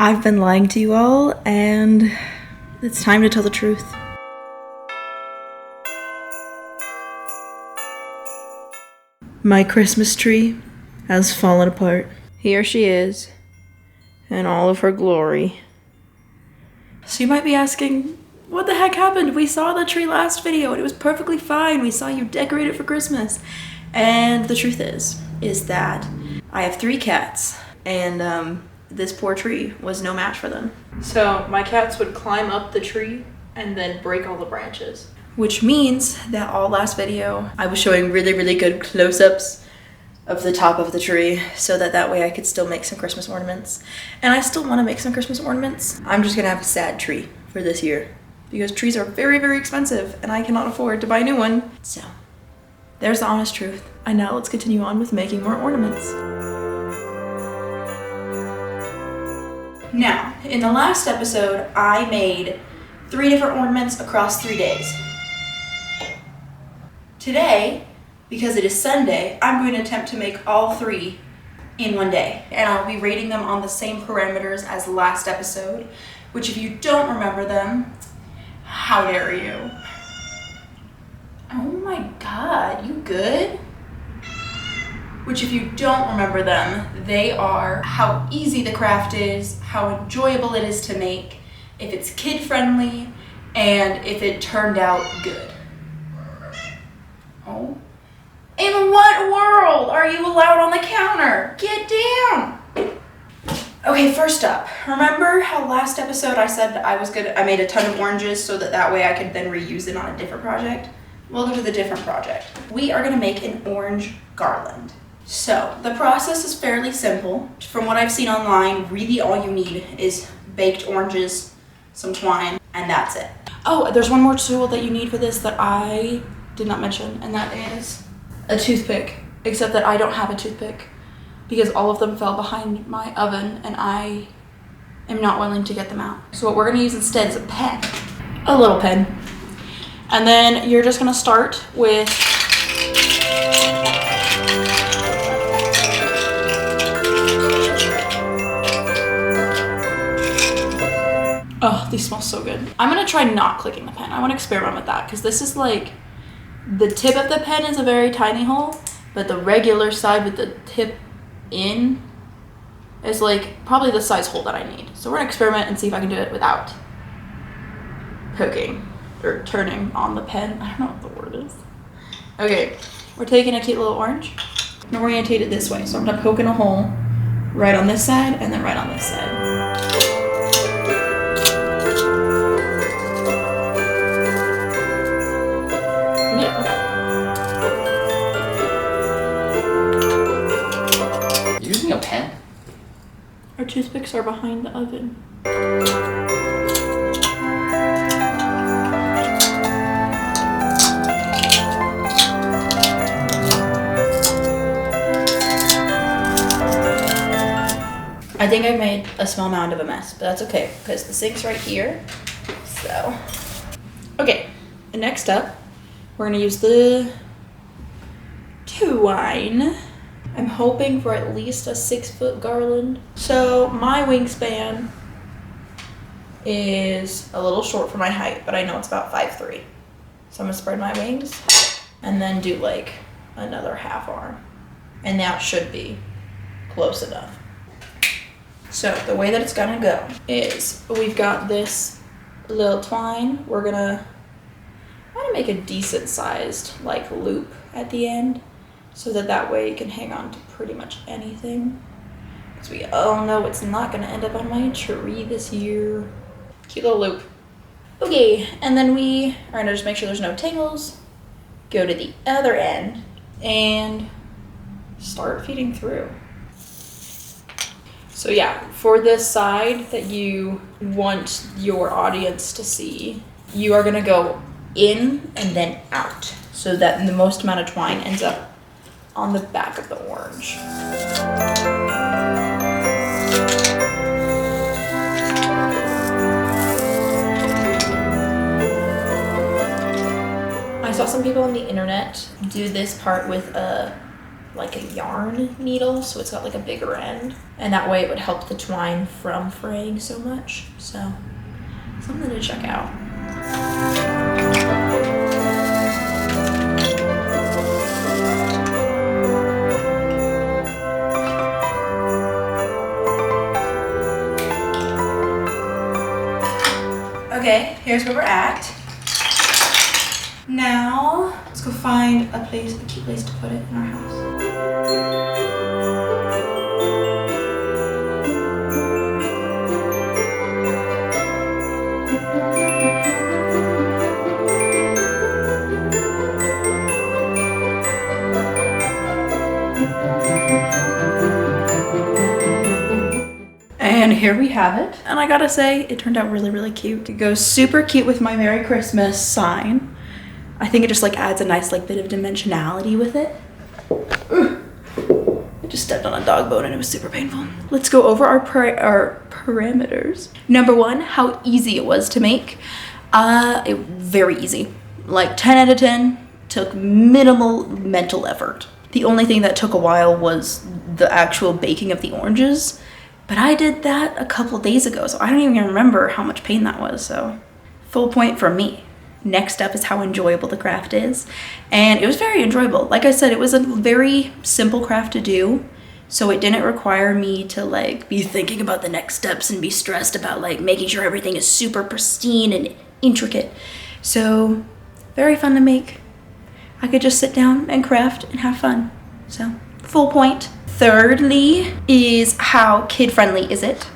I've been lying to you all, and it's time to tell the truth. My Christmas tree has fallen apart. Here she is, in all of her glory. So you might be asking, what the heck happened? We saw the tree last video and it was perfectly fine. We saw you decorate it for Christmas. And the truth is that I have 3 cats, and this poor tree was no match for them. So my cats would climb up the tree and then break all the branches. Which means that all last video, I was showing really good close-ups of the top of the tree so that way I could still make some Christmas ornaments. And I still want to make some Christmas ornaments. I'm just gonna have a sad tree for this year because trees are very expensive and I cannot afford to buy a new one. So there's the honest truth. And now let's continue on with making more ornaments. Now, in the last episode, I made 3 different ornaments across 3 days. Today, because it is Sunday, I'm going to attempt to make all 3 in one day. And I'll be rating them on the same parameters as the last episode, which if you don't remember them, how dare you? Oh my God, you good? Which if you don't remember them, they are how easy the craft is, how enjoyable it is to make, if it's kid-friendly, and if it turned out good. Oh. In what world are you allowed on the counter? Get down! Okay, first up, remember how last episode I said I made a ton of oranges so that way I could then reuse it on a different project? Welcome to the different project. We are gonna make an orange garland. So, the process is fairly simple. From what I've seen online, really all you need is baked oranges, some twine, and that's it. Oh, there's one more tool that you need for this that I did not mention, and that is a toothpick. Except that I don't have a toothpick because all of them fell behind my oven and I am not willing to get them out. So what we're gonna use instead is a pen. A little pen. And then you're just gonna start with oh, these smell so good. I'm gonna try not clicking the pen. I wanna experiment with that because this is like, the tip of the pen is a very tiny hole, but the regular side with the tip in is like probably the size hole that I need. So we're gonna experiment and see if I can do it without poking or turning on the pen. I don't know what the word is. Okay, we're taking a cute little orange and orientate it this way. So I'm gonna poke in a hole right on this side and then right on this side. Using a pen? Our toothpicks are behind the oven. I think I've made a small mound of a mess, but that's okay because the sink's right here. So, okay, and next up, we're gonna use the twine. I'm hoping for at least a 6-foot garland. So my wingspan is a little short for my height, but I know it's about 5'3". So I'm gonna spread my wings and then do like another half arm. And that should be close enough. So the way that it's gonna go is we've got this little twine. We're gonna make a decent sized like loop at the end so that way you can hang on to pretty much anything. Because we all know it's not gonna end up on my tree this year. Cute little loop. Okay, and then we are gonna just make sure there's no tangles. Go to the other end and start feeding through. So yeah, for this side that you want your audience to see, you are gonna go in and then out so that the most amount of twine ends up on the back of the orange. I saw some people on the internet do this part with a like a yarn needle, so it's got like a bigger end, and that way it would help the twine from fraying so much. So something to check out. Okay, here's where we're at. Now, let's go find a cute place to put it in our house. And here we have it. And I gotta say, it turned out really, really cute. It goes super cute with my Merry Christmas sign. I think it just like adds a nice like bit of dimensionality with it. I just stepped on a dog bone and it was super painful. Let's go over our parameters. Number one, how easy it was to make. Very easy. Like 10 out of 10, took minimal mental effort. The only thing that took a while was the actual baking of the oranges. But I did that a couple days ago, so I don't even remember how much pain that was, so full point for me. Next up is how enjoyable the craft is, and it was very enjoyable. Like I said, it was a very simple craft to do, so it didn't require me to like be thinking about the next steps and be stressed about like making sure everything is super pristine and intricate. So very fun to make. I could just sit down and craft and have fun, so full point. Thirdly is how kid-friendly is it?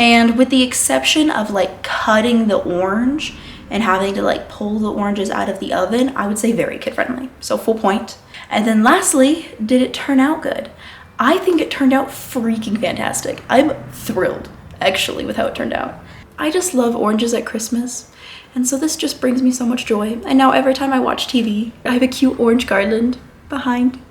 And with the exception of like cutting the orange and having to like pull the oranges out of the oven, I would say very kid-friendly, so full point. And then lastly, did it turn out good? I think it turned out freaking fantastic. I'm thrilled actually with how it turned out. I just love oranges at Christmas, and so this just brings me so much joy. And now every time I watch TV, I have a cute orange garland behind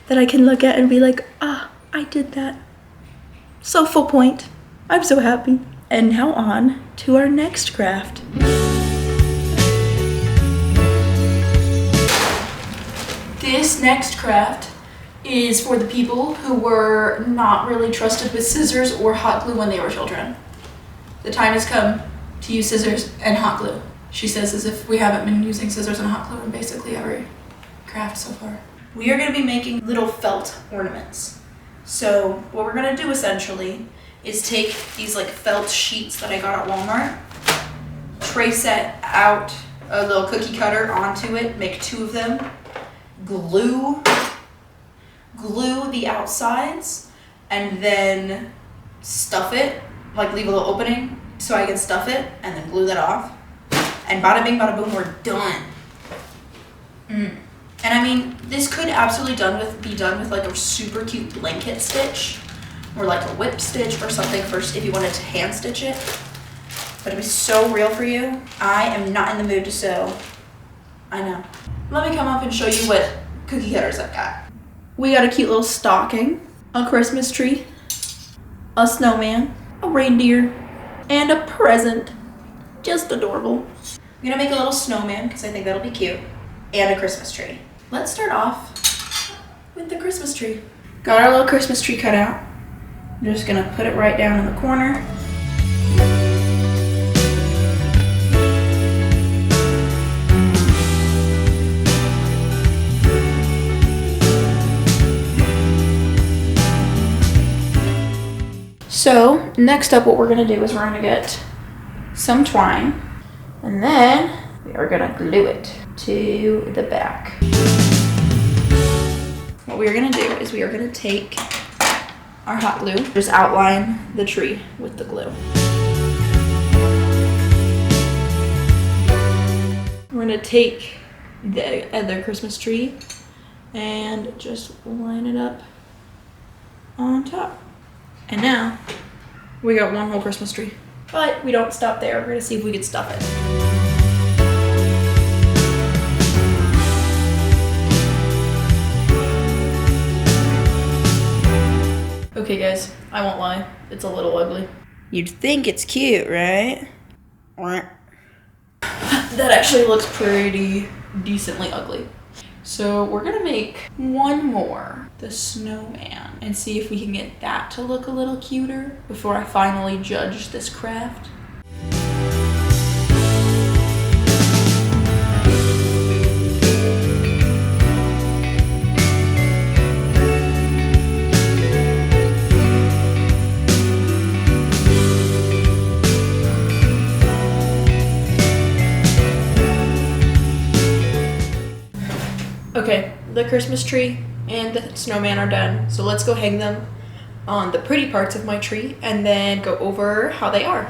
that I can look at and be like, ah, I did that. So full point. I'm so happy. And now on to our next craft. This next craft is for the people who were not really trusted with scissors or hot glue when they were children. The time has come to use scissors and hot glue. She says as if we haven't been using scissors and hot glue in basically every craft so far. We are going to be making little felt ornaments. So what we're gonna do essentially is take these like felt sheets that I got at Walmart, trace it out a little cookie cutter onto it, make 2 of them, glue the outsides, and then stuff it, like leave a little opening so I can stuff it and then glue that off. And bada bing, bada boom, we're done. And I mean, this could absolutely be done with like a super cute blanket stitch or like a whip stitch or something first if you wanted to hand stitch it. But it was so real for you. I am not in the mood to sew. I know. Let me come up and show you what cookie cutters I've got. We got a cute little stocking, a Christmas tree, a snowman, a reindeer, and a present. Just adorable. I'm gonna make a little snowman because I think that'll be cute, and a Christmas tree. Let's start off with the Christmas tree. Got our little Christmas tree cut out. I'm just gonna put it right down in the corner. So next up, what we're gonna do is we're gonna get some twine, and then we are gonna glue it to the back. What we are gonna do is we are gonna take our hot glue, just outline the tree with the glue. We're gonna take the other Christmas tree and just line it up on top. And now we got one whole Christmas tree. But we don't stop there. We're gonna see if we can stuff it. Okay guys, I won't lie, it's a little ugly. You'd think it's cute, right? That actually looks pretty decently ugly. So we're gonna make one more, the snowman, and see if we can get that to look a little cuter before I finally judge this craft. Okay, the Christmas tree and the snowman are done. So let's go hang them on the pretty parts of my tree and then go over how they are.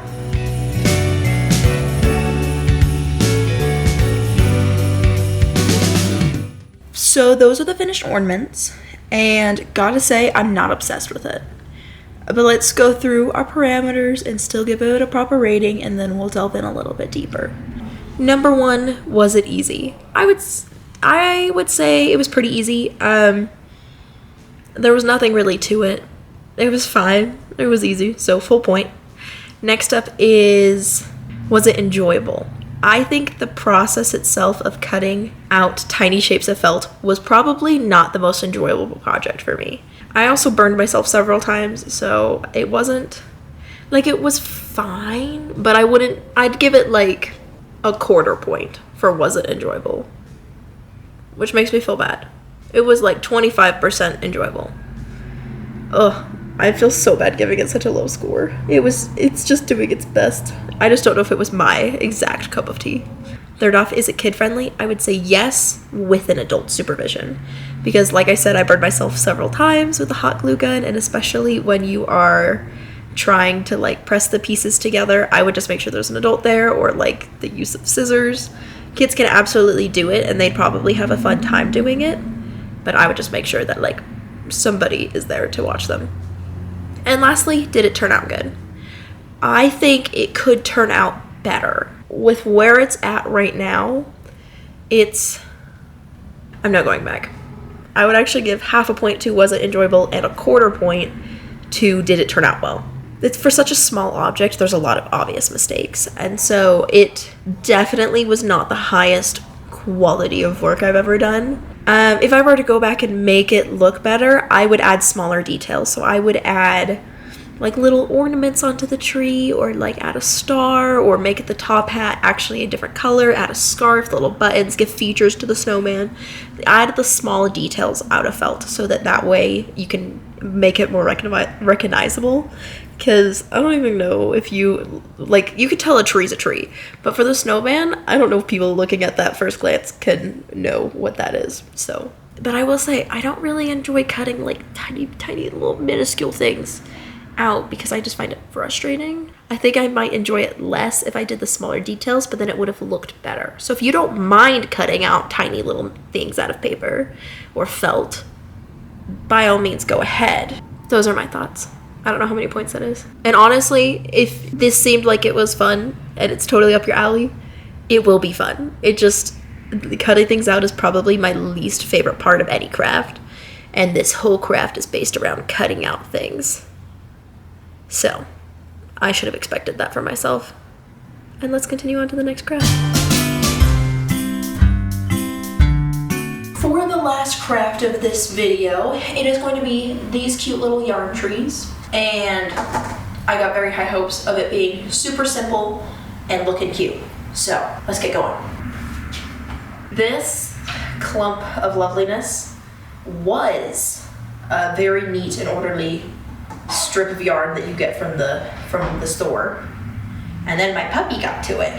So those are the finished ornaments, and gotta say, I'm not obsessed with it. But let's go through our parameters and still give it a proper rating, and then we'll delve in a little bit deeper. Number one, was it easy? I would say it was pretty easy. There was nothing really to it. It was fine. It was easy, so full point. Next up is, was it enjoyable? I think the process itself of cutting out tiny shapes of felt was probably not the most enjoyable project for me. I also burned myself several times, so it wasn't, like, it was fine, but I'd give it like a quarter point for was it enjoyable, which makes me feel bad. It was like 25% enjoyable. Ugh, I feel so bad giving it such a low score. It's just doing its best. I just don't know if it was my exact cup of tea. Third off, is it kid friendly? I would say yes, with an adult supervision. Because like I said, I burned myself several times with a hot glue gun, and especially when you are trying to like press the pieces together, I would just make sure there's an adult there, or like the use of scissors. Kids can absolutely do it, and they'd probably have a fun time doing it, but I would just make sure that like somebody is there to watch them. And lastly, did it turn out good? I think it could turn out better. With where it's at right now, I'm not going back. I would actually give half a point to was it enjoyable and a quarter point to did it turn out well. It's for such a small object, there's a lot of obvious mistakes, and so it definitely was not the highest quality of work I've ever done. If I were to go back and make it look better, I would add smaller details. So I would add like little ornaments onto the tree, or like add a star, or make it the top hat actually a different color, add a scarf, the little buttons, give features to the snowman. Add the small details out of felt so that way you can make it more recognizable. Because I don't even know if you could tell a tree's a tree, but for the snowman, I don't know if people looking at that first glance can know what that is. So, but I will say, I don't really enjoy cutting like tiny little minuscule things out because I just find it frustrating. I think I might enjoy it less if I did the smaller details, but then it would have looked better. So if you don't mind cutting out tiny little things out of paper or felt, by all means go ahead. Those are my thoughts. I don't know how many points that is. And honestly, if this seemed like it was fun and it's totally up your alley, it will be fun. Cutting things out is probably my least favorite part of any craft. And this whole craft is based around cutting out things. So, I should have expected that for myself. And let's continue on to the next craft. For the last craft of this video, it is going to be these cute little yarn trees. And I got very high hopes of it being super simple and looking cute. So, let's get going. This clump of loveliness was a very neat and orderly strip of yarn that you get from the store, and then my puppy got to it.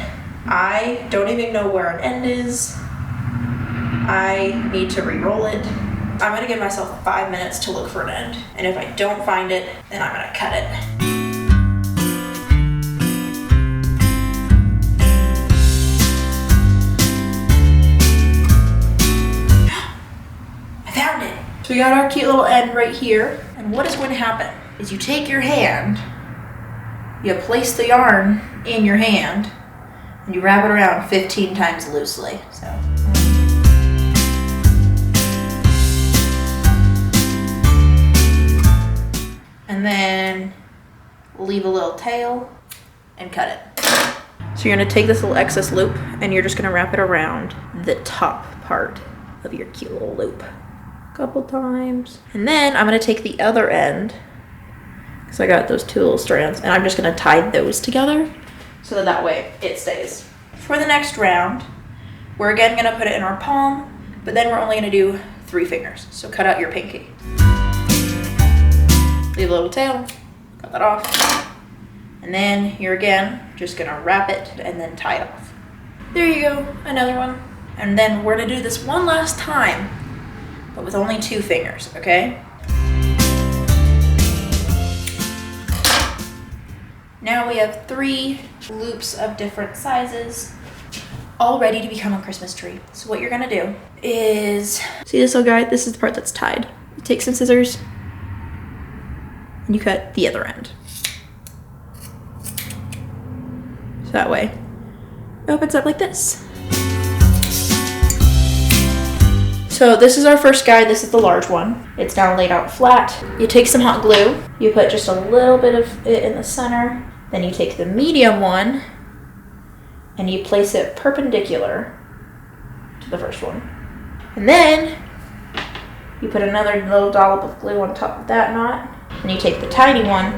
I don't even know where an end is. I need to re-roll it. I'm gonna give myself 5 minutes to look for an end, and if I don't find it, then I'm gonna cut it. I found it. So we got our cute little end right here, and what is going to happen is you take your hand, you place the yarn in your hand, and you wrap it around 15 times loosely. So. And then leave a little tail and cut it. So you're gonna take this little excess loop and you're just gonna wrap it around the top part of your cute little loop a couple times. And then I'm gonna take the other end, because I got those 2 little strands, and I'm just gonna tie those together so that way it stays. For the next round, we're again gonna put it in our palm, but then we're only gonna do 3 fingers. So cut out your pinky. Leave a little tail, cut that off. And then you're again just gonna wrap it and then tie it off. There you go, another one. And then we're gonna do this one last time, but with only 2 fingers, okay? Now we have 3 loops of different sizes, all ready to become a Christmas tree. So what you're gonna do is, see this little guy? This is the part that's tied. You take some scissors and you cut the other end. So that way it opens up like this. So this is our first guy. This is the large one. It's now laid out flat. You take some hot glue. You put just a little bit of it in the center. Then you take the medium one and you place it perpendicular to the first one. And then you put another little dollop of glue on top of that knot. And you take the tiny one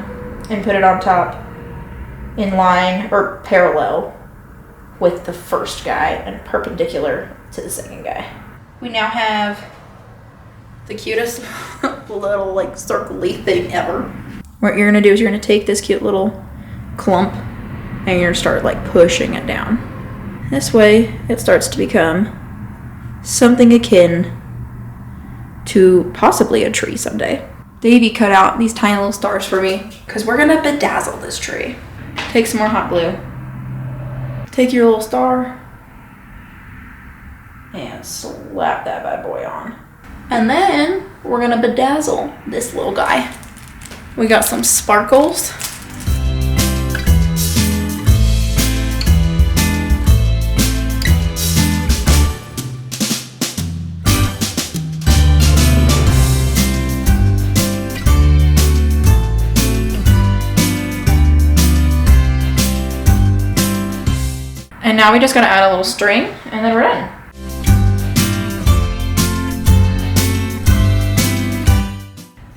and put it on top in line or parallel with the first guy and perpendicular to the second guy. We now have the cutest little like circle-y thing ever. What you're gonna do is you're gonna take this cute little clump and you're gonna start like pushing it down. This way it starts to become something akin to possibly a tree someday. Davey cut out these tiny little stars for me because we're gonna bedazzle this tree. Take some more hot glue. Take your little star and slap that bad boy on. And then we're gonna bedazzle this little guy. We got some sparkles. And now we just gotta add a little string and then we're done.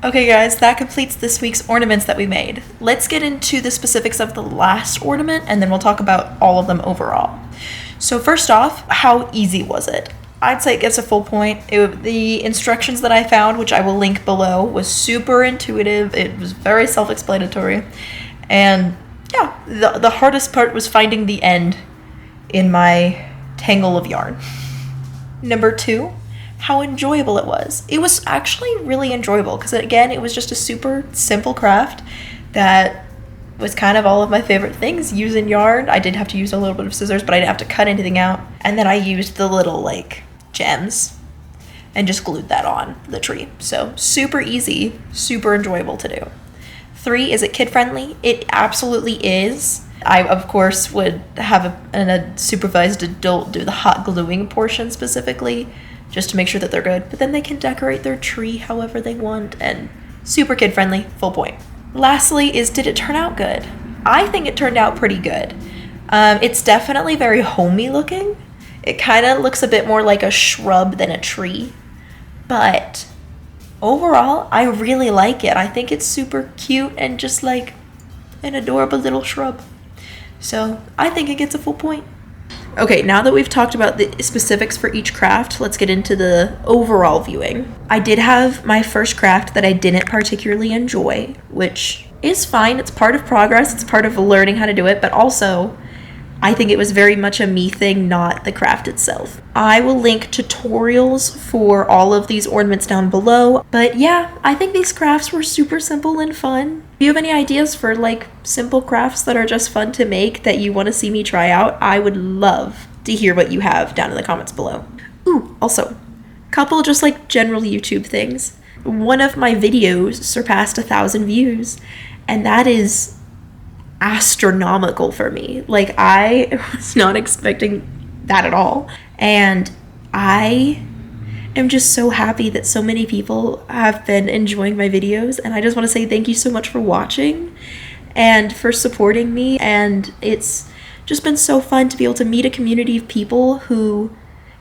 Okay guys, that completes this week's ornaments that we made. Let's get into the specifics of the last ornament and then we'll talk about all of them overall. So first off, how easy was it? I'd say it gets a full point. The instructions that I found, which I will link below, was super intuitive. It was very self-explanatory. And yeah, the hardest part was finding the end in my tangle of yarn. Number 2, how enjoyable it was. It was actually really enjoyable because again, it was just a super simple craft that was kind of all of my favorite things using yarn. I did have to use a little bit of scissors, but I didn't have to cut anything out. And then I used the little like gems and just glued that on the tree. So super easy, super enjoyable to do. 3, is it kid friendly? It absolutely is. I, of course, would have a supervised adult do the hot gluing portion specifically, just to make sure that they're good. But then they can decorate their tree however they want, and super kid-friendly, full point. Lastly is, did it turn out good? I think it turned out pretty good. It's definitely very homey looking. It kind of looks a bit more like a shrub than a tree. But overall, I really like it. I think it's super cute and just like an adorable little shrub. So I think it gets a full point. Okay, now that we've talked about the specifics for each craft, let's get into the overall viewing. I did have my first craft that I didn't particularly enjoy, which is fine. It's part of progress. It's part of learning how to do it, but also I think it was very much a me thing, not the craft itself. I will link tutorials for all of these ornaments down below, but yeah, I think these crafts were super simple and fun. Do you have any ideas for like simple crafts that are just fun to make that you want to see me try out? I would love to hear what you have down in the comments below. Ooh, also, couple just like general YouTube things. One of my videos surpassed 1,000 views, and that is astronomical for me. Like, I was not expecting that at all. And I am just so happy that so many people have been enjoying my videos. And I just want to say thank you so much for watching and for supporting me. And it's just been so fun to be able to meet a community of people who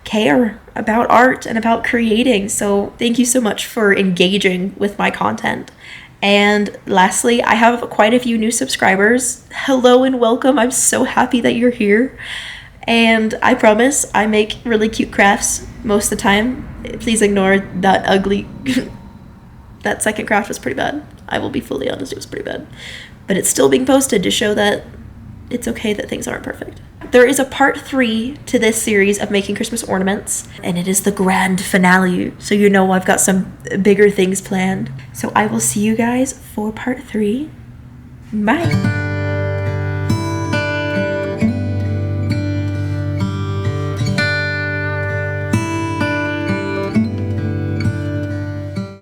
care about art and about creating. So thank you so much for engaging with my content. And lastly, I have quite a few new subscribers. Hello and welcome. I'm so happy that you're here. And I promise I make really cute crafts most of the time. Please ignore that ugly... that second craft was pretty bad. I will be fully honest, it was pretty bad. But it's still being posted to show that it's okay that things aren't perfect. There is a part 3 to this series of making Christmas ornaments, and it is the grand finale. So you know I've got some bigger things planned. So I will see you guys for part 3. Bye.